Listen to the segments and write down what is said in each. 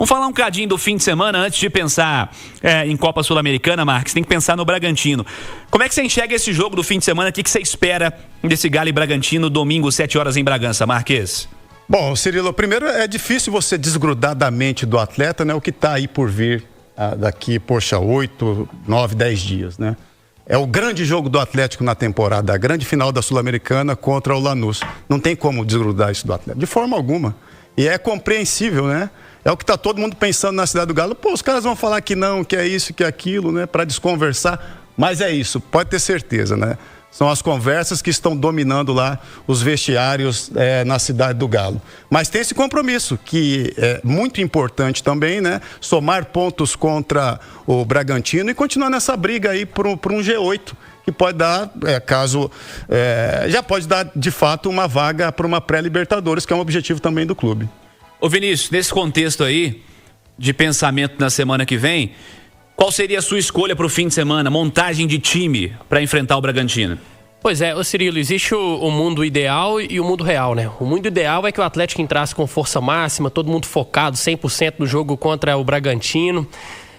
Vamos falar um cadinho do fim de semana antes de pensar em Copa Sul-Americana, Marques. Tem que pensar no Bragantino. Como é que você enxerga esse jogo do fim de semana? O que você espera desse Galo e Bragantino, domingo, 7 horas em Bragança, Marques? Bom, Cirilo, primeiro é difícil você desgrudar da mente do atleta, né, o que está aí por vir daqui, 8, 9, 10 dias, né? É o grande jogo do Atlético na temporada, a grande final da Sul-Americana contra o Lanús. Não tem como desgrudar isso do atleta, de forma alguma. E é compreensível, né? É o que está todo mundo pensando na cidade do Galo. Pô, os caras vão falar que não, que é isso, que é aquilo, né? Para desconversar. Mas é isso, pode ter certeza, né? São as conversas que estão dominando lá os vestiários na cidade do Galo. Mas tem esse compromisso, que é muito importante também, né? Somar pontos contra o Bragantino e continuar nessa briga aí por um G8, que pode dar, já pode dar, de fato, uma vaga para uma pré-Libertadores, que é um objetivo também do clube. Ô Vinícius, nesse contexto aí, de pensamento na semana que vem, qual seria a sua escolha para o fim de semana, montagem de time para enfrentar o Bragantino? Pois é, ô Cirilo, existe o mundo ideal e o mundo real, né? O mundo ideal é que o Atlético entrasse com força máxima, todo mundo focado 100% no jogo contra o Bragantino,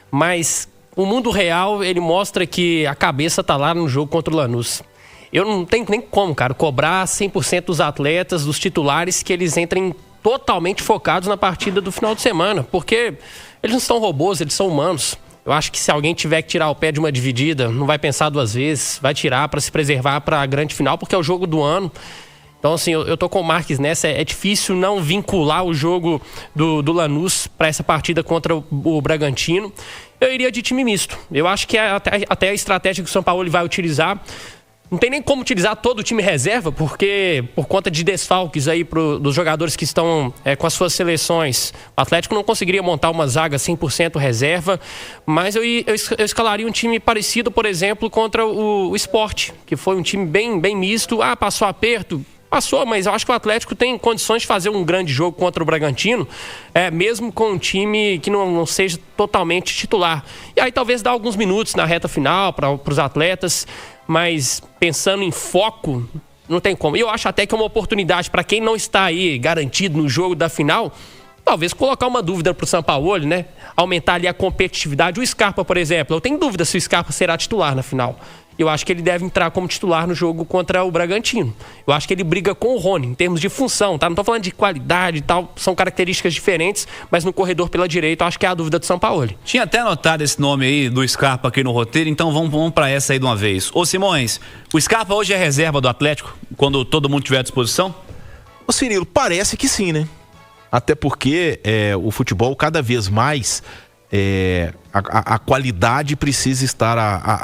mas o mundo real, ele mostra que a cabeça tá lá no jogo contra o Lanús. Eu não tenho nem como, cara, cobrar 100% dos atletas, dos titulares, que eles entrem totalmente focados na partida do final de semana, porque eles não são robôs, eles são humanos. Eu acho que se alguém tiver que tirar o pé de uma dividida, não vai pensar duas vezes, vai tirar para se preservar para a grande final, porque é o jogo do ano. Então, assim, eu tô com o Marques nessa, é difícil não vincular o jogo do Lanús para essa partida contra o Bragantino. Eu iria de time misto. Eu acho que até a estratégia que o São Paulo vai utilizar, não tem nem como utilizar todo o time reserva, porque por conta de desfalques aí dos jogadores que estão com as suas seleções, o Atlético não conseguiria montar uma zaga 100% reserva, mas eu escalaria um time parecido, por exemplo, contra o Sport, que foi um time bem misto. Passou aperto? Passou, mas eu acho que o Atlético tem condições de fazer um grande jogo contra o Bragantino, mesmo com um time que não seja totalmente titular. E aí talvez dar alguns minutos na reta final para os atletas, mas pensando em foco, não tem como. E eu acho até que é uma oportunidade para quem não está aí garantido no jogo da final, talvez colocar uma dúvida para o Sampaoli, né? Aumentar ali a competitividade. O Scarpa, por exemplo, eu tenho dúvida se o Scarpa será titular na final. Eu acho que ele deve entrar como titular no jogo contra o Bragantino. Eu acho que ele briga com o Rony, em termos de função, tá? Não tô falando de qualidade e tal, são características diferentes, mas no corredor pela direita eu acho que é a dúvida do Sampaoli. Tinha até anotado esse nome aí do Scarpa aqui no roteiro, então vamos pra essa aí de uma vez. Ô Simões, o Scarpa hoje é reserva do Atlético, quando todo mundo tiver à disposição? Ô Cirilo, parece que sim, né? Até porque o futebol cada vez mais... A qualidade precisa estar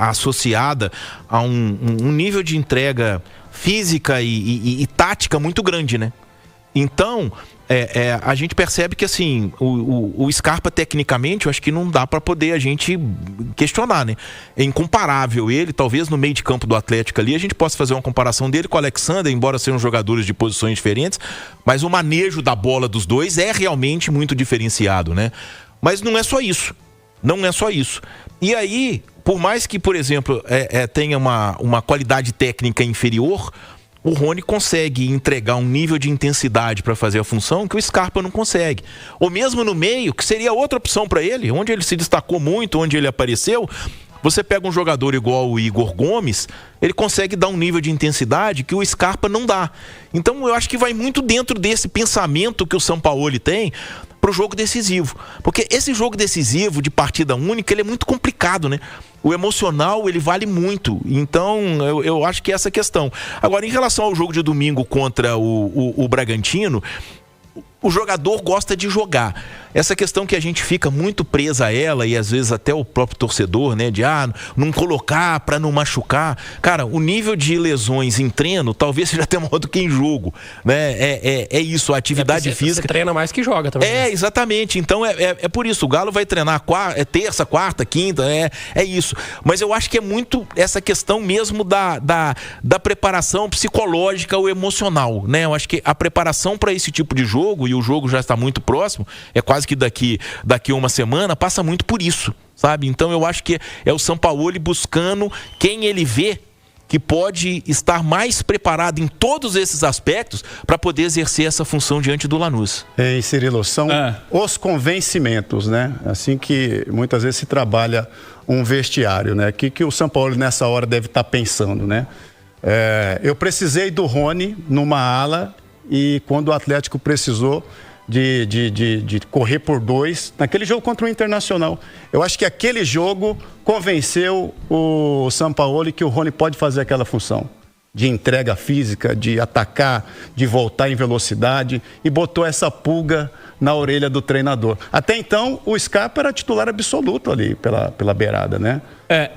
associada a um nível de entrega física e tática muito grande, né? Então, a gente percebe que assim, o Scarpa tecnicamente, eu acho que não dá para poder a gente questionar, né? É incomparável ele, talvez no meio de campo do Atlético ali, a gente possa fazer uma comparação dele com o Alexandre, embora sejam jogadores de posições diferentes, mas o manejo da bola dos dois é realmente muito diferenciado, né? Mas não é só isso. Não é só isso. E aí, por mais que, por exemplo, tenha uma qualidade técnica inferior, o Rony consegue entregar um nível de intensidade para fazer a função que o Scarpa não consegue. Ou mesmo no meio, que seria outra opção para ele, onde ele se destacou muito, onde ele apareceu. Você pega um jogador igual o Igor Gomes, ele consegue dar um nível de intensidade que o Scarpa não dá. Então eu acho que vai muito dentro desse pensamento que o Sampaoli tem para o jogo decisivo. Porque esse jogo decisivo de partida única, ele é muito complicado, né? O emocional, ele vale muito. Então eu acho que é essa questão. Agora, em relação ao jogo de domingo contra o Bragantino, o jogador gosta de jogar. Essa questão que a gente fica muito presa a ela, e às vezes até o próprio torcedor, né, de não colocar para não machucar. Cara, o nível de lesões em treino talvez seja até maior do que em jogo, né? É isso, a atividade física. Você treina mais que joga também. Exatamente. Então é por isso, o Galo vai treinar terça, quarta, quinta, é isso. Mas eu acho que é muito essa questão mesmo da preparação psicológica ou emocional, né? Eu acho que a preparação para esse tipo de jogo, e o jogo já está muito próximo, é quase que daqui a uma semana, passa muito por isso, sabe? Então eu acho que é o Sampaoli buscando quem ele vê que pode estar mais preparado em todos esses aspectos para poder exercer essa função diante do Lanús. Em Cirilo, são os convencimentos, né? Assim que muitas vezes se trabalha um vestiário, né? Que o São Paulo nessa hora deve estar pensando, né? Eu precisei do Rony numa ala e quando o Atlético precisou de correr por 2 naquele jogo contra o Internacional. Eu acho que aquele jogo convenceu o Sampaoli que o Rony pode fazer aquela função de entrega física, de atacar, de voltar em velocidade e botou essa pulga na orelha do treinador. Até então, o Scarpa era titular absoluto ali pela beirada, né?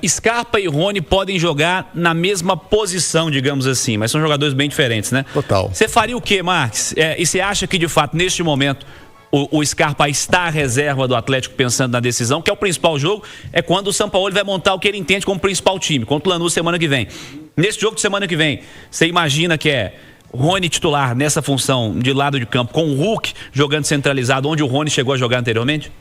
Scarpa e Rony podem jogar na mesma posição, digamos assim, mas são jogadores bem diferentes, né? Total. Você faria o quê, Marques? E você acha que, de fato, neste momento, o Scarpa está à reserva do Atlético pensando na decisão, que é o principal jogo, é quando o Sampaoli vai montar o que ele entende como principal time, contra o Lanús semana que vem. Nesse jogo de semana que vem, você imagina que é Rony titular nessa função de lado de campo, com o Hulk jogando centralizado, onde o Rony chegou a jogar anteriormente?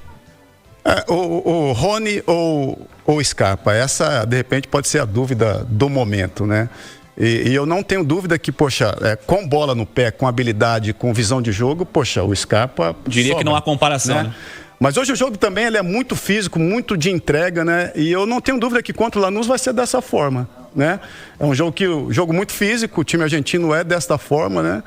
O Rony ou o Scarpa, essa de repente pode ser a dúvida do momento, né? E eu não tenho dúvida que, poxa, com bola no pé, com habilidade, com visão de jogo, poxa, o Scarpa diria sobra, que não há comparação, né? Mas hoje o jogo também ele é muito físico, muito de entrega, né? E eu não tenho dúvida que contra o Lanús vai ser dessa forma, né? É um jogo muito físico, o time argentino é desta forma, né?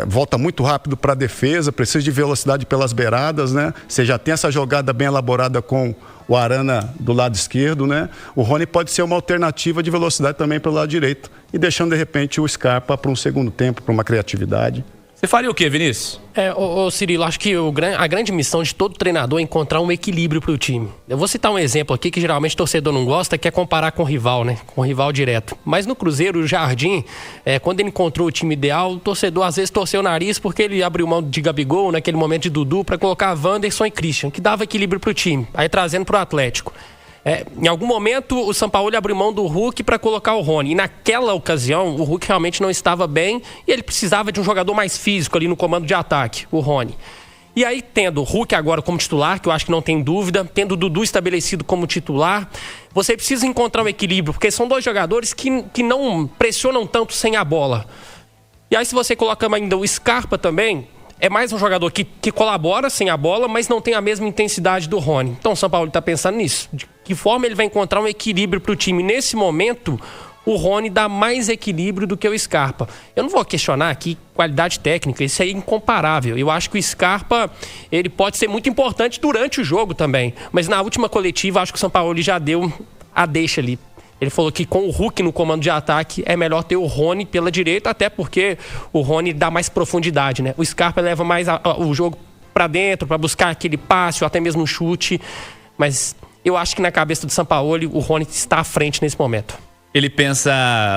Volta muito rápido para a defesa, precisa de velocidade pelas beiradas, né? Você já tem essa jogada bem elaborada com o Arana do lado esquerdo, né? O Rony pode ser uma alternativa de velocidade também pelo lado direito e deixando de repente o Scarpa para um segundo tempo, para uma criatividade. Você faria o quê, Vinícius? Cirilo, acho que a grande missão de todo treinador é encontrar um equilíbrio para o time. Eu vou citar um exemplo aqui que geralmente o torcedor não gosta, que é comparar com o rival, né? Com o rival direto. Mas no Cruzeiro, o Jardim, quando ele encontrou o time ideal, o torcedor às vezes torceu o nariz porque ele abriu mão de Gabigol, naquele momento de Dudu, para colocar Wanderson e Christian, que dava equilíbrio para o time, aí trazendo para o Atlético. Em algum momento o Sampaoli abriu mão do Hulk para colocar o Rony. E naquela ocasião o Hulk realmente não estava bem e ele precisava de um jogador mais físico ali no comando de ataque, o Rony. E aí, tendo o Hulk agora como titular, que eu acho que não tem dúvida, tendo o Dudu estabelecido como titular, você precisa encontrar um equilíbrio, porque são dois jogadores que não pressionam tanto sem a bola. E aí, se você coloca ainda o Scarpa também, é mais um jogador que colabora sem a bola, mas não tem a mesma intensidade do Rony. Então o São Paulo está pensando nisso. De que forma ele vai encontrar um equilíbrio para o time? Nesse momento, o Rony dá mais equilíbrio do que o Scarpa. Eu não vou questionar aqui qualidade técnica, isso é incomparável. Eu acho que o Scarpa, ele pode ser muito importante durante o jogo também. Mas na última coletiva, acho que o São Paulo já deu a deixa ali. Ele falou que com o Hulk no comando de ataque é melhor ter o Rony pela direita, até porque o Rony dá mais profundidade, né? O Scarpa leva mais o jogo para dentro, para buscar aquele passe ou até mesmo um chute. Mas eu acho que na cabeça do Sampaoli, o Rony está à frente nesse momento. Ele pensa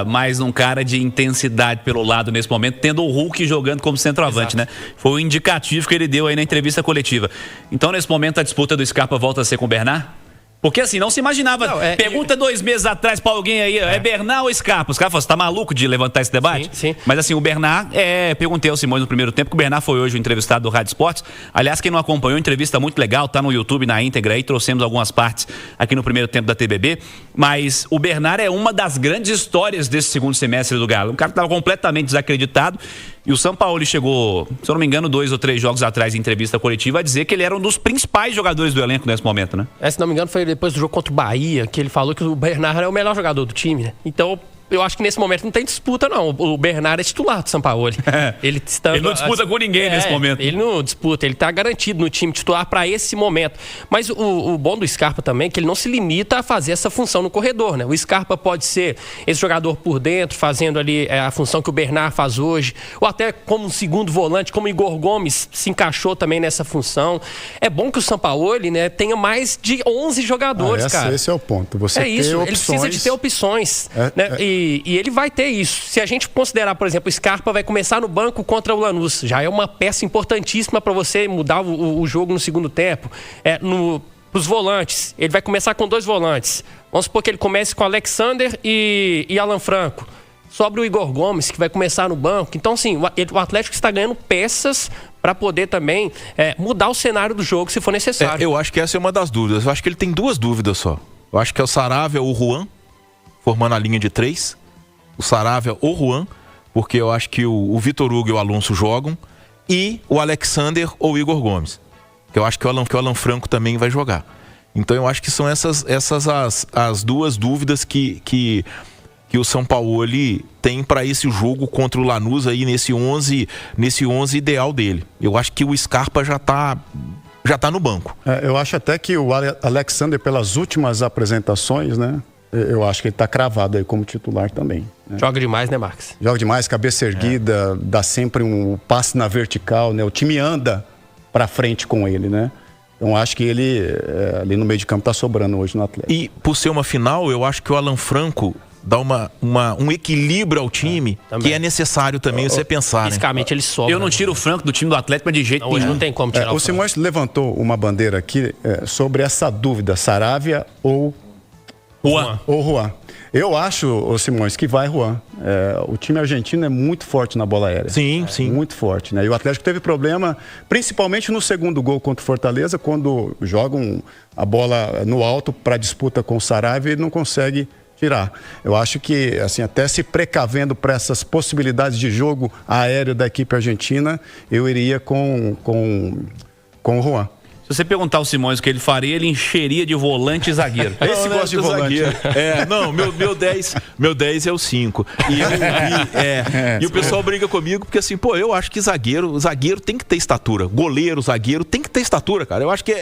mais num cara de intensidade pelo lado nesse momento, tendo o Hulk jogando como centroavante, né? Foi o indicativo que ele deu aí na entrevista coletiva. Então, nesse momento, a disputa do Scarpa volta a ser com o Bernard? Porque assim, não se imaginava. Pergunta 2 meses atrás pra alguém aí, é Bernard ou Scarpa? Os caras falaram, você tá maluco de levantar esse debate? Sim. Mas assim, o Bernard, perguntei ao Simões no primeiro tempo, que o Bernard foi hoje o entrevistado do Rádio Esportes. Aliás, quem não acompanhou, entrevista muito legal, tá no YouTube, na íntegra aí, trouxemos algumas partes aqui no primeiro tempo da TBB. Mas o Bernard é uma das grandes histórias desse segundo semestre do Galo. Um cara que tava completamente desacreditado. E o Sampaoli chegou, se eu não me engano, 2 ou 3 jogos atrás em entrevista coletiva a dizer que ele era um dos principais jogadores do elenco nesse momento, né? Se não me engano, foi depois do jogo contra o Bahia que ele falou que o Bernard é o melhor jogador do time, né? Então, eu acho que nesse momento não tem disputa, não. O Bernard é titular do Sampaoli. Ele não disputa com ninguém nesse momento. Ele não disputa, ele tá garantido no time titular para esse momento. Mas o bom do Scarpa também é que ele não se limita a fazer essa função no corredor, né? O Scarpa pode ser esse jogador por dentro, fazendo ali a função que o Bernard faz hoje, ou até como um segundo volante, como o Igor Gomes se encaixou também nessa função. É bom que o Sampaoli, né, tenha mais de 11 jogadores, cara. Esse é o ponto. Você ter opções. Ele precisa de ter opções, né? E ele vai ter isso. Se a gente considerar, por exemplo, o Scarpa vai começar no banco contra o Lanús, já é uma peça importantíssima para você mudar o jogo no segundo tempo. Os volantes, ele vai começar com 2 volantes. Vamos supor que ele comece com Alexander e Alan Franco. Sobre o Igor Gomes, que vai começar no banco. Então, sim, o Atlético está ganhando peças para poder também mudar o cenário do jogo, se for necessário. Eu acho que essa é uma das dúvidas. Eu acho que ele tem 2 dúvidas só. Eu acho que é o Saravia ou o Juan, formando a linha de 3. o Saravia ou o Juan, porque eu acho que o Vitor Hugo e o Alonso jogam, e o Alexander ou o Igor Gomes, que eu acho que o Alan Franco também vai jogar. Então eu acho que são essas as duas dúvidas que o Sampaoli tem para esse jogo contra o Lanús aí nesse 11 ideal dele. Eu acho que o Scarpa já tá no banco. Eu acho até que o Alexander, pelas últimas apresentações, né? Eu acho que ele está cravado aí como titular também. Né? Joga demais, né, Marcos? Joga demais, cabeça erguida, dá sempre um passe na vertical, né? O time anda para frente com ele, né? Então acho que ele ali no meio de campo está sobrando hoje no Atlético. E por ser uma final, eu acho que o Alan Franco dá um equilíbrio ao time que é necessário também você pensar, fisicamente, né? ele sobra. Eu não tiro o Franco do time do Atlético, mas de jeito nenhum. Hoje não tem como tirar o Simões levantou uma bandeira aqui sobre essa dúvida, Saravia ou Juan. Eu acho, ô Simões, que vai Juan. O time argentino é muito forte na bola aérea. Sim. Muito forte, né? E o Atlético teve problema, principalmente no segundo gol contra o Fortaleza, quando jogam a bola no alto para disputa com o Saravia e não consegue tirar. Eu acho que, assim, até se precavendo para essas possibilidades de jogo aéreo da equipe argentina, eu iria com o Juan. Se você perguntar ao Simões o que ele faria, ele encheria de volante e zagueiro. Esse gosta de volante. Meu 10 é o 5. E o pessoal briga comigo porque assim, eu acho que zagueiro tem que ter estatura. Goleiro, zagueiro tem que ter estatura, cara. Eu acho que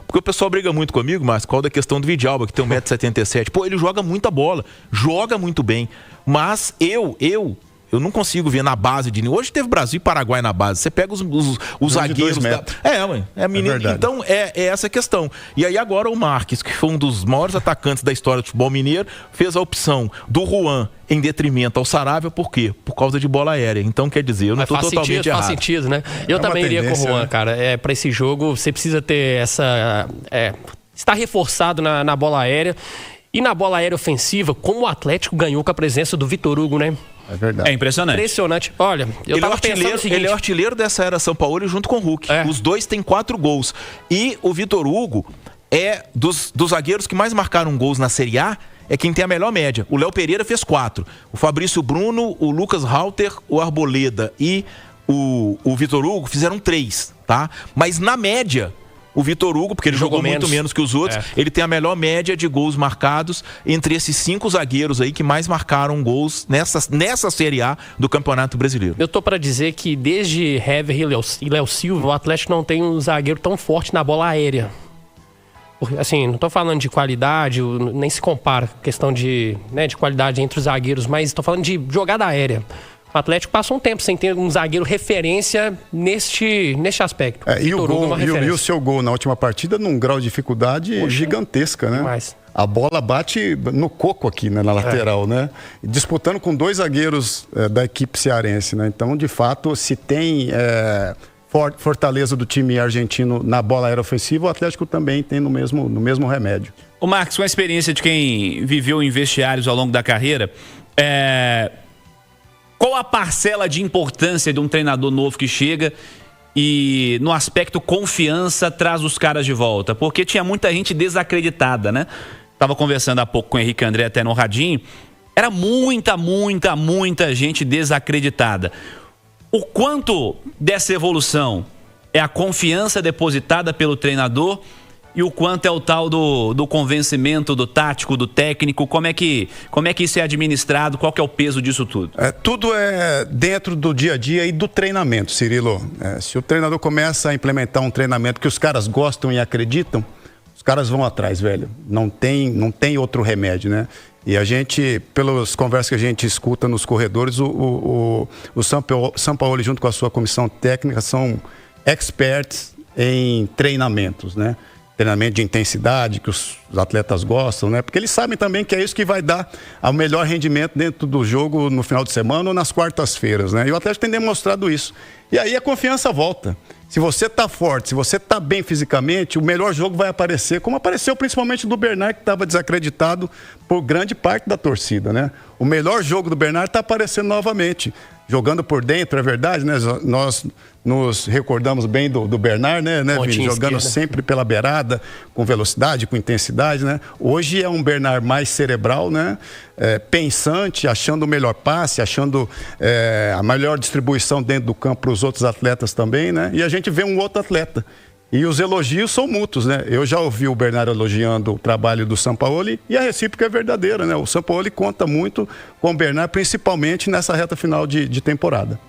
porque o pessoal briga muito comigo, mas qual da questão do Vidalba, que tem 1,77 m. Ele joga muita bola, joga muito bem. Mas eu não consigo ver na base de... Hoje teve Brasil e Paraguai na base. Você pega os zagueiros... Menino. Então, é essa questão. E aí agora o Marques, que foi um dos maiores atacantes da história do futebol mineiro, fez a opção do Juan em detrimento ao Saravia. Por quê? Por causa de bola aérea. Então, quer dizer, eu não estou totalmente errado. Faz sentido, né? Eu também iria com o Juan, né? Cara. Para esse jogo, você precisa ter estar reforçado na bola aérea. E na bola aérea ofensiva, como o Atlético ganhou com a presença do Vitor Hugo, né? É verdade. É impressionante. Impressionante. Olha, ele é o artilheiro dessa era São Paulo junto com o Hulk. Os dois têm 4 gols. E o Vitor Hugo é dos zagueiros que mais marcaram gols na Série A, é quem tem a melhor média. O Léo Pereira fez 4. O Fabrício Bruno, o Lucas Halter, o Arboleda e o Vitor Hugo fizeram 3, tá? Mas na média... O Vitor Hugo, porque ele jogou muito menos que os outros, ele tem a melhor média de gols marcados entre esses 5 zagueiros aí que mais marcaram gols nessa Série A do Campeonato Brasileiro. Eu tô para dizer que desde Hever e Léo Silva, o Atlético não tem um zagueiro tão forte na bola aérea. Assim, não tô falando de qualidade, nem se compara a questão de qualidade entre os zagueiros, mas tô falando de jogada aérea. O Atlético passou um tempo sem ter um zagueiro referência neste aspecto. E o seu gol na última partida num grau de dificuldade gigantesca, né? Demais. A bola bate no coco aqui, né, na lateral, né? Disputando com 2 zagueiros da equipe cearense, né? Então, de fato, se tem fortaleza do time argentino na bola aérea ofensiva, o Atlético também tem no mesmo remédio. Ô Marcos, com a experiência de quem viveu em vestiários ao longo da carreira, qual a parcela de importância de um treinador novo que chega e no aspecto confiança traz os caras de volta? Porque tinha muita gente desacreditada, né? Tava conversando há pouco com o Henrique André até no radinho. Era muita gente desacreditada. O quanto dessa evolução é a confiança depositada pelo treinador e o quanto é o tal do convencimento do tático, do técnico? Como é que isso é administrado? Qual que é o peso disso tudo? Tudo é dentro do dia a dia e do treinamento, Cirilo. Se o treinador começa a implementar um treinamento que os caras gostam e acreditam, os caras vão atrás, velho. Não tem outro remédio, né? E a gente, pelas conversas que a gente escuta nos corredores, o Sampaoli, junto com a sua comissão técnica, são experts em treinamentos, né? Treinamento de intensidade, que os atletas gostam, né? Porque eles sabem também que é isso que vai dar o melhor rendimento dentro do jogo no final de semana ou nas quartas-feiras, né? E o Atlético tem demonstrado isso. E aí a confiança volta. Se você tá forte, se você tá bem fisicamente, o melhor jogo vai aparecer, como apareceu principalmente do Bernard, que estava desacreditado por grande parte da torcida, né? o melhor jogo do Bernard está aparecendo novamente. Jogando por dentro, é verdade, né? Nós nos recordamos bem do Bernard, né, Vini? Jogando sempre pela beirada, com velocidade, com intensidade, né? Hoje é um Bernard mais cerebral, né? Pensante, achando o melhor passe, achando a melhor distribuição dentro do campo para os outros atletas também, né? E a gente vê um outro atleta. E os elogios são mútuos, né? Eu já ouvi o Bernard elogiando o trabalho do Sampaoli e a recíproca é verdadeira, né? O Sampaoli conta muito com o Bernard, principalmente nessa reta final de temporada.